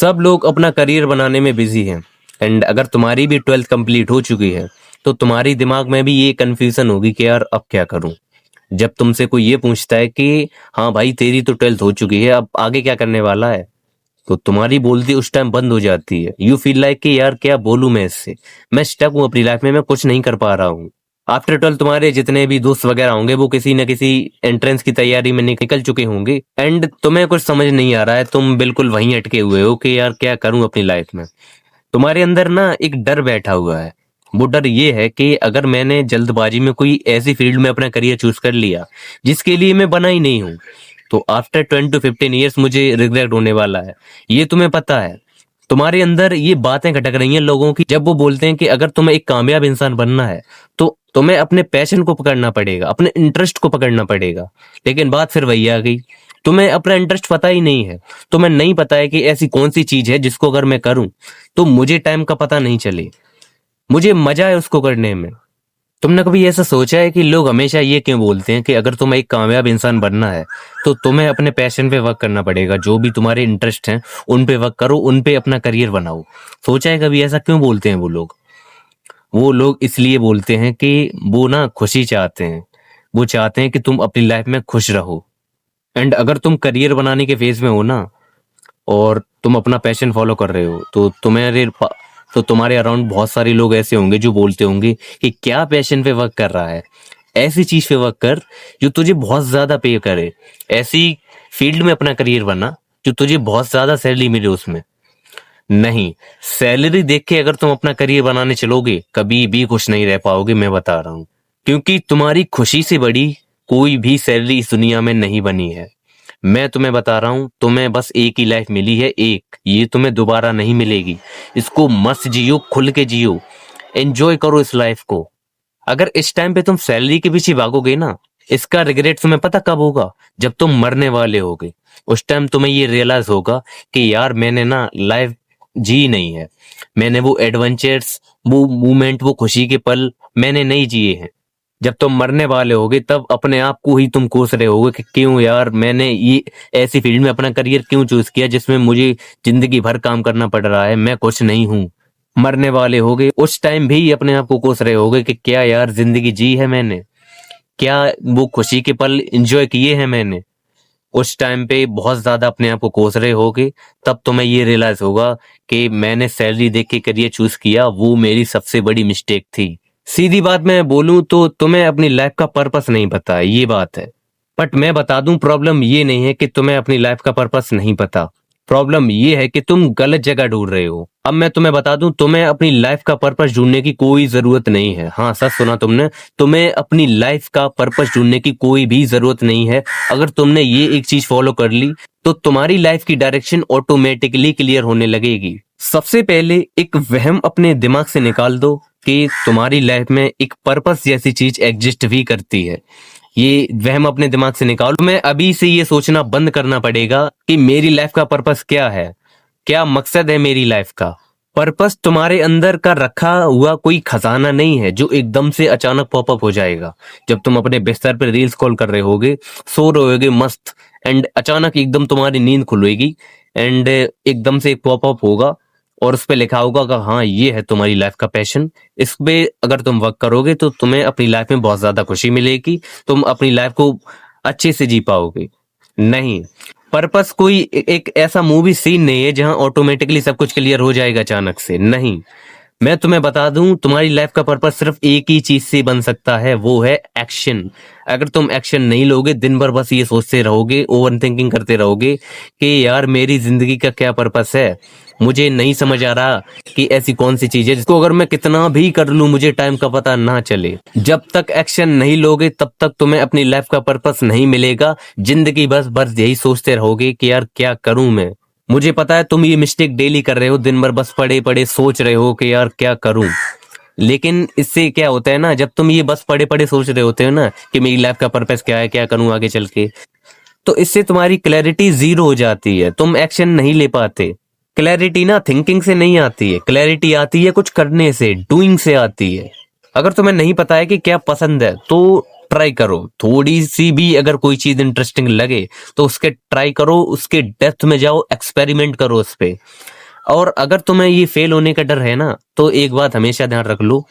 सब लोग अपना करियर बनाने में बिजी हैं। एंड अगर तुम्हारी भी 12th कंप्लीट हो चुकी है तो तुम्हारी दिमाग में भी ये कंफ्यूजन होगी कि यार अब क्या करूं। जब तुमसे कोई ये पूछता है कि हाँ भाई तेरी तो 12th हो चुकी है, अब आगे क्या करने वाला है, तो तुम्हारी बोलती उस टाइम बंद हो जाती है। यू फील लाइक कि यार क्या बोलूं मैं इससे, मैं स्टक हूं अपनी लाइफ में, मैं कुछ नहीं कर पा रहा हूँ। आफ्टर 12 तुम्हारे जितने भी दोस्त वगैरह होंगे वो किसी न किसी एंट्रेंस की तैयारी में निकल चुके होंगे एंड तुम्हें कुछ समझ नहीं आ रहा है, तुम बिल्कुल वहीं अटके हुए हो कि यार क्या करूं अपनी लाइफ में। तुम्हारे अंदर ना एक डर बैठा हुआ है। वो डर ये है कि अगर मैंने जल्दबाजी में कोई ऐसी फील्ड में अपना करियर चूज कर लिया जिसके लिए मैं बना ही नहीं हूँ, तो आफ्टर 10 to 15 years मुझे रिग्रेट होने वाला है। ये तुम्हें पता है। तुम्हारे अंदर ये बातें खटक रही हैं लोगों की जब वो बोलते हैं कि अगर तुम्हें एक कामयाब इंसान बनना है तो तुम्हें अपने पैशन को पकड़ना पड़ेगा, अपने इंटरेस्ट को पकड़ना पड़ेगा। लेकिन बात फिर वही आ गई, तुम्हें अपना इंटरेस्ट पता ही नहीं है। तुम्हें नहीं पता है कि ऐसी कौन सी चीज है जिसको अगर मैं करूं तो मुझे टाइम का पता नहीं चले, मुझे मजा है उसको करने में। तुमने कभी ऐसा सोचा है कि लोग हमेशा ये क्यों बोलते हैं कि अगर तुम्हें एक कामयाब इंसान बनना है तो तुम्हें अपने पैशन पे वर्क करना पड़ेगा, जो भी तुम्हारे इंटरेस्ट हैं उन पे वर्क करो, उन पे अपना करियर बनाओ। सोचा है कभी ऐसा क्यों बोलते हैं वो लोग? वो लोग इसलिए बोलते हैं कि वो ना खुशी चाहते हैं। वो चाहते हैं कि तुम अपनी लाइफ में खुश रहो। एंड अगर तुम करियर बनाने के फेज में हो ना और तुम अपना पैशन फॉलो कर रहे हो तो तुम्हारे अराउंड बहुत सारे लोग ऐसे होंगे जो बोलते होंगे कि क्या पैशन पे वर्क कर रहा है, ऐसी चीज पे वर्क कर जो तुझे बहुत ज्यादा पे करे, ऐसी फील्ड में अपना करियर बना जो तुझे बहुत ज्यादा सैलरी मिले उसमें। नहीं, सैलरी देख के अगर तुम अपना करियर बनाने चलोगे कभी भी खुश नहीं रह पाओगे, मैं बता रहा हूँ। क्योंकि तुम्हारी खुशी से बड़ी कोई भी सैलरी इस दुनिया में नहीं बनी है। मैं तुम्हें बता रहा हूं, तुम्हें बस एक ही लाइफ मिली है, एक, ये तुम्हें दोबारा नहीं मिलेगी। इसको मस्त जियो, खुल के जियो, एंजॉय करो इस लाइफ को। अगर इस टाइम पे तुम सैलरी के पीछे भागोगे ना, इसका रिग्रेट तुम्हें पता कब होगा? जब तुम मरने वाले होगे। उस टाइम तुम्हें ये रियलाइज होगा कि यार मैंने ना लाइफ जी नहीं है, मैंने वो एडवेंचर्स, वो मूवमेंट, वो खुशी के पल मैंने नहीं जिए हैं। जब तुम मरने वाले होगे तब अपने आप को ही तुम कोस रहे होगे कि क्यों यार मैंने ये ऐसी फील्ड में अपना करियर क्यों चूज किया जिसमें मुझे जिंदगी भर काम करना पड़ रहा है, मैं कुछ नहीं हूँ। मरने वाले होगे उस टाइम भी अपने आप को कोस रहे होगे कि क्या यार जिंदगी जी है मैंने, क्या वो खुशी के पल एंजॉय किए हैं मैंने। उस टाइम पे बहुत ज्यादा अपने आप को कोस रहे होगे, तब तुम्हें ये रियलाइज होगा कि मैंने सैलरी देख के करियर चूज किया, वो मेरी सबसे बड़ी मिस्टेक थी। सीधी बात मैं बोलूं तो तुम्हें अपनी लाइफ का पर्पस नहीं पता है, ये बात है। बट मैं बता दूं, प्रॉब्लम ये नहीं है कि तुम्हें अपनी लाइफ का पर्पस नहीं पता, प्रॉब्लम ये है कि तुम गलत जगह ढूंढ रहे हो। अब मैं तुम्हें बता दूं, तुम्हें अपनी लाइफ का पर्पस ढूंढने की कोई जरूरत नहीं है। हाँ, सच सुना तुमने, तुम्हें अपनी लाइफ का पर्पस ढूंढने की कोई भी जरूरत नहीं है। अगर तुमने ये एक चीज फॉलो कर ली तो तुम्हारी लाइफ की डायरेक्शन ऑटोमेटिकली क्लियर होने लगेगी। सबसे पहले एक वहम अपने दिमाग से निकाल दो कि तुम्हारी लाइफ में एक पर्पस जैसी चीज एग्जिस्ट भी करती है। ये वहम अपने दिमाग से निकालो। मैं अभी से ये सोचना बंद करना पड़ेगा कि मेरी लाइफ का पर्पस क्या है, क्या मकसद है मेरी लाइफ का। पर्पस तुम्हारे अंदर का रखा हुआ कोई खजाना नहीं है जो एकदम से अचानक पॉपअप हो जाएगा। जब तुम अपने बिस्तर पर रील्स कॉल कर रहे होगे, सो रहे होगे मस्त, एंड अचानक एकदम तुम्हारी नींद खुलेगी एंड एकदम से एक पॉपअप होगा और उस पे लिखा होगा कि हाँ ये है तुम्हारी लाइफ का पैशन, इस पे अगर तुम वर्क करोगे तो तुम्हें अपनी लाइफ में बहुत ज्यादा खुशी मिलेगी, तुम अपनी लाइफ को अच्छे से जी पाओगे। नहीं, पर्पस कोई एक ऐसा मूवी सीन नहीं है जहां ऑटोमेटिकली सब कुछ क्लियर हो जाएगा अचानक से। नहीं, मैं तुम्हें बता दूं, तुम्हारी लाइफ का पर्पस सिर्फ एक ही चीज से बन सकता है, वो है एक्शन। अगर तुम एक्शन नहीं लोगे, दिन भर बस ये सोचते रहोगे, ओवर थिंकिंग करते रहोगे कि यार मेरी जिंदगी का क्या पर्पस है, मुझे नहीं समझ आ रहा कि ऐसी कौन सी चीज है जिसको अगर मैं कितना भी कर लूं मुझे टाइम का पता ना चले। जब तक एक्शन नहीं लोगे तब तक तुम्हें अपनी लाइफ का पर्पस नहीं मिलेगा। जिंदगी बस बस यही सोचते रहोगे कि यार क्या करूं मैं। मुझे पता है तुम ये मिस्टेक डेली कर रहे हो, दिन भर बस पड़े पड़े सोच रहे हो कि यार क्या करूं। लेकिन इससे क्या होता है ना, जब तुम ये बस पड़े पड़े सोच रहे होते हो ना कि मेरी लाइफ का पर्पस क्या है, क्या करूं आगे चल के, तो इससे तुम्हारी क्लैरिटी जीरो हो जाती है, तुम एक्शन नहीं ले पाते। क्लैरिटी ना थिंकिंग से नहीं आती है, क्लैरिटी आती है कुछ करने से, डूइंग से आती है। अगर तुम्हें नहीं पता है कि क्या पसंद है तो ट्राई करो, थोड़ी सी भी अगर कोई चीज इंटरेस्टिंग लगे तो उसके ट्राई करो, उसके डेप्थ में जाओ, एक्सपेरिमेंट करो उस पे। और अगर तुम्हें ये फेल होने का डर है ना, तो एक बात हमेशा ध्यान रख लो,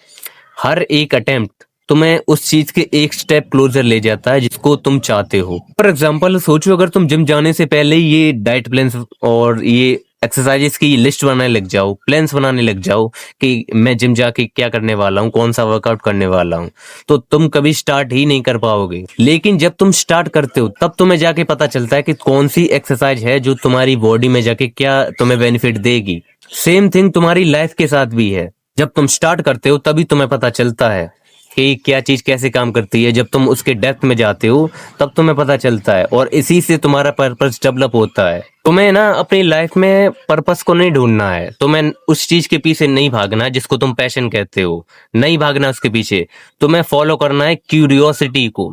हर एक अटेम्प्ट तुम्हें उस चीज के एक स्टेप क्लोजर ले जाता है जिसको तुम चाहते हो। फॉर एग्जाम्पल सोचो, अगर तुम जिम जाने से पहले ये डाइट प्लान्स और ये एक्सरसाइजेस की लिस्ट बनाने लग जाओ, प्लान्स बनाने लग जाओ कि मैं जिम जाके क्या करने वाला हूँ, कौन सा वर्कआउट करने वाला हूँ, तो तुम कभी स्टार्ट ही नहीं कर पाओगे। लेकिन जब तुम स्टार्ट करते हो तब तुम्हें जाके पता चलता है कि कौन सी एक्सरसाइज है जो तुम्हारी बॉडी में जाके क्या तुम्हें बेनिफिट देगी। सेम थिंग तुम्हारी लाइफ के साथ भी है, जब तुम स्टार्ट करते हो तभी तुम्हें पता चलता है कि क्या चीज कैसे काम करती है। जब तुम उसके डेप्थ में जाते हो तब तुम्हें पता चलता है, और इसी से तुम्हारा पर्पस डेवलप होता है। तुम्हें ना अपनी लाइफ में पर्पस को नहीं ढूंढना है, तुम्हें उस चीज के पीछे नहीं भागना जिसको तुम पैशन कहते हो, नहीं भागना उसके पीछे। तुम्हें फॉलो करना है क्यूरियोसिटी को।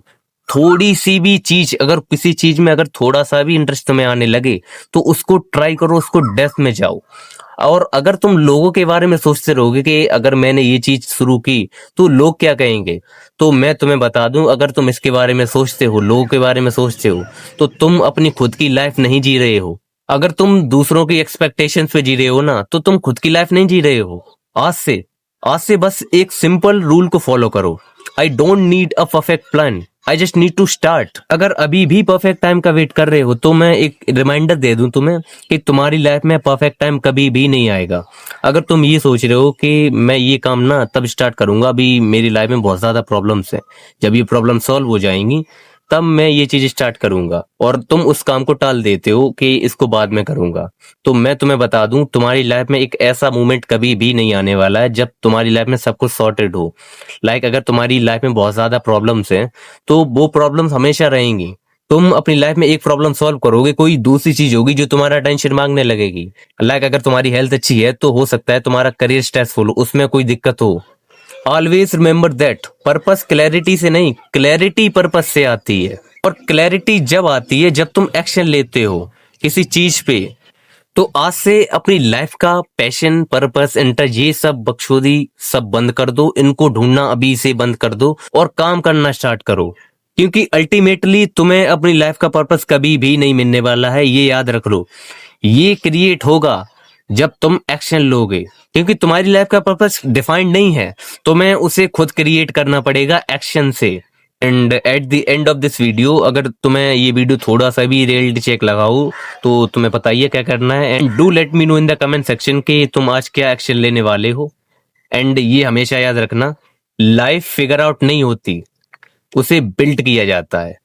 थोड़ी सी भी चीज, अगर किसी चीज में अगर थोड़ा सा भी इंटरेस्ट तुम्हें आने लगे तो उसको ट्राई करो, उसको डेप्थ में जाओ। और अगर तुम लोगों के बारे में सोचते रहोगे कि अगर मैंने ये चीज शुरू की तो लोग क्या कहेंगे, तो मैं तुम्हें बता दूं, अगर तुम इसके बारे में सोचते हो, लोगों के बारे में सोचते हो, तो तुम अपनी खुद की लाइफ नहीं जी रहे हो। अगर तुम दूसरों की एक्सपेक्टेशंस पे जी रहे हो ना, तो तुम खुद की लाइफ नहीं जी रहे हो। आज से बस एक सिंपल रूल को फॉलो करो, I don't need a perfect plan, I just need to start. अगर अभी भी परफेक्ट टाइम का वेट कर रहे हो तो मैं एक रिमाइंडर दे दूं तुम्हें कि तुम्हारी लाइफ में परफेक्ट टाइम कभी भी नहीं आएगा। अगर तुम ये सोच रहे हो कि मैं ये काम ना तब स्टार्ट करूंगा, अभी मेरी लाइफ में बहुत ज्यादा प्रॉब्लम्स है, जब ये प्रॉब्लम सॉल्व हो जाएंगी तब मैं ये चीज स्टार्ट करूंगा, और तुम उस काम को टाल देते हो कि इसको बाद में करूंगा, तो मैं तुम्हें बता दूं, तुम्हारी लाइफ में एक ऐसा मोमेंट कभी भी नहीं आने वाला है जब तुम्हारी लाइफ में सब कुछ सॉर्टेड हो। अगर तुम्हारी लाइफ में बहुत ज्यादा प्रॉब्लम्स हैं तो वो प्रॉब्लम्स हमेशा रहेंगी। तुम अपनी लाइफ में एक प्रॉब्लम सॉल्व करोगे, कोई दूसरी चीज होगी जो तुम्हारा टेंशन मांगने लगेगी। अगर तुम्हारी हेल्थ अच्छी है तो हो सकता है तुम्हारा करियर स्ट्रेसफुल हो, उसमें कोई दिक्कत हो। Always remember that purpose clarity से नहीं, क्लैरिटी पर्पस से आती है। और क्लैरिटी जब आती है जब तुम एक्शन लेते हो किसी चीज पे। तो आज से अपनी लाइफ का पैशन, पर्पस, इंटरेस्ट, ये सब बकचोदी सब बंद कर दो, इनको ढूंढना अभी से बंद कर दो और काम करना स्टार्ट करो। क्योंकि अल्टीमेटली तुम्हें अपनी लाइफ का पर्पस कभी भी नहीं मिलने वाला है, ये याद रख लो। ये क्रिएट होगा जब तुम एक्शन लोगे, क्योंकि तुम्हारी लाइफ का पर्पस डिफाइंड नहीं है, तुम्हें उसे खुद क्रिएट करना पड़ेगा एक्शन से। And at the end of this video, अगर तुम्हें ये वीडियो थोड़ा सा भी रियलिटी चेक लगाओ तो तुम्हें बताइए क्या करना है। And do let me know in the comment section कि तुम आज क्या एक्शन लेने वाले हो। एंड ये हमेशा याद रखना, लाइफ फिगर आउट नहीं होती, उसे बिल्ड किया जाता है।